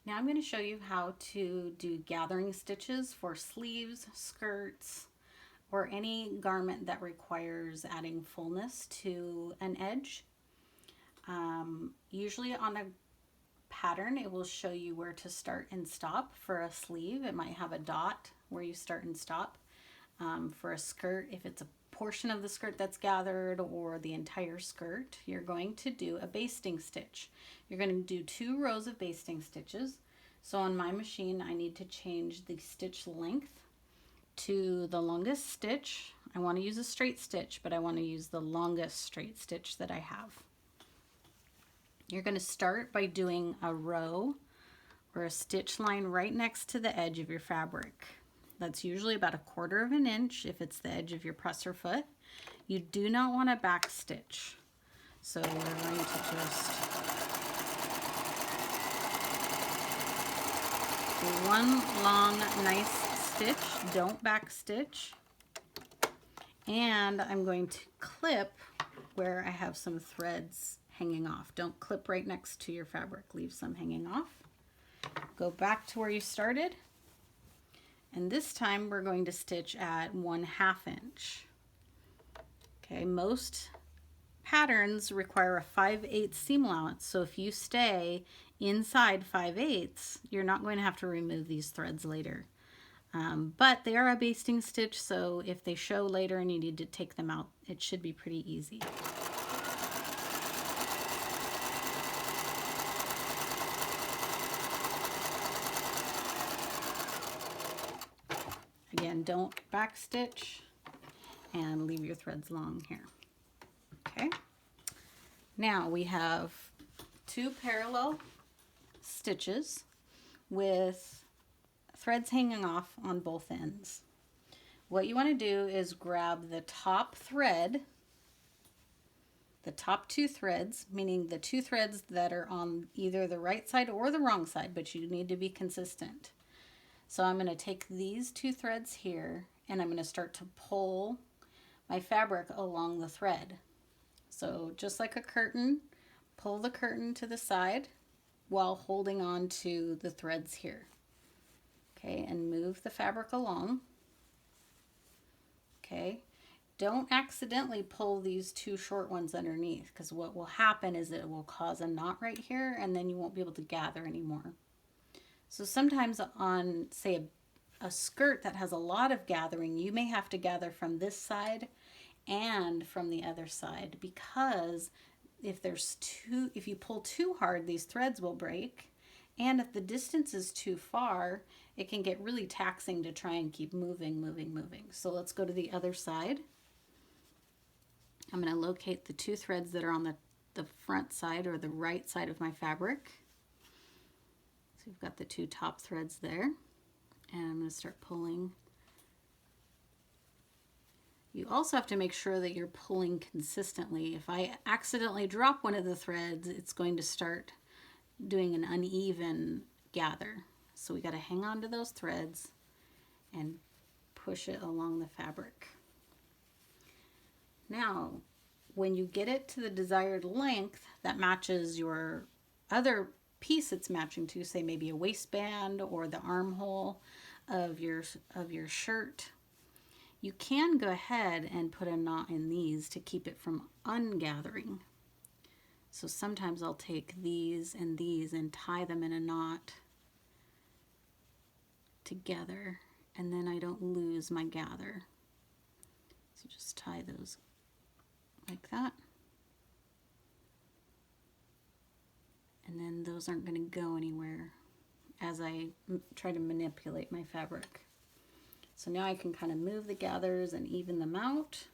Now I'm going to show you how to do gathering stitches for sleeves, skirts, or any garment that requires adding fullness to an edge. Usually on a pattern it will show you where to start and stop. For a sleeve it might have a dot where you start and stop. For a skirt, if it's a portion of the skirt that's gathered or the entire skirt, you're going to do a basting stitch. You're going to do 2 rows of basting stitches. So on my machine I need to change the stitch length to the longest stitch. I want to use a straight stitch, but I want to use the longest straight stitch that I have. You're going to start by doing a row or a stitch line right next to the edge of your fabric. That's usually about 1/4 inch if it's the edge of your presser foot. You do not want to back stitch. So we're going to just do one long nice stitch, don't back stitch. And I'm going to clip where I have some threads hanging off. Don't clip right next to your fabric, leave some hanging off. Go back to where you started. And this time we're going to stitch at 1/2 inch. Okay, most patterns require a 5/8 seam allowance. So if you stay inside 5/8, you're not going to have to remove these threads later. But they are a basting stitch, so if they show later and you need to take them out, it should be pretty easy. Again, don't back stitch and leave your threads long here. Okay, now we have 2 parallel stitches with threads hanging off on both ends. What you want to do is grab the top thread, the top 2 threads, meaning the 2 threads that are on either the right side or the wrong side, but you need to be consistent. So I'm going to take these 2 threads here and I'm going to start to pull my fabric along the thread. So just like a curtain, pull the curtain to the side while holding on to the threads here. Okay, and move the fabric along. Okay, don't accidentally pull these 2 short ones underneath, because what will happen is it will cause a knot right here and then you won't be able to gather anymore. So sometimes on, say, a skirt that has a lot of gathering, you may have to gather from this side and from the other side, because if you pull too hard, these threads will break. And if the distance is too far, it can get really taxing to try and keep moving. So let's go to the other side. I'm going to locate the 2 threads that are on the front side or the right side of my fabric. So we've got the 2 top threads there, and I'm going to start pulling. You also have to make sure that you're pulling consistently. If I accidentally drop one of the threads, it's going to start doing an uneven gather. So we got to hang on to those threads and push it along the fabric. Now, when you get it to the desired length that matches your other piece it's matching to, say maybe a waistband or the armhole of your shirt, you can go ahead and put a knot in these to keep it from ungathering. So sometimes I'll take these and tie them in a knot together, and then I don't lose my gather. So just tie those like that. And then those aren't going to go anywhere as I try to manipulate my fabric. So now I can kind of move the gathers and even them out.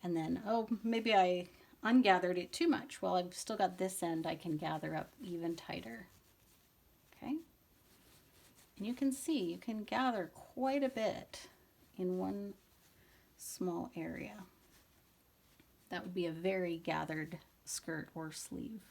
And then, oh, maybe I ungathered it too much. Well, I've still got this end I can gather up even tighter. Okay? And you can see, you can gather quite a bit in one small area. That would be a very gathered skirt or sleeve.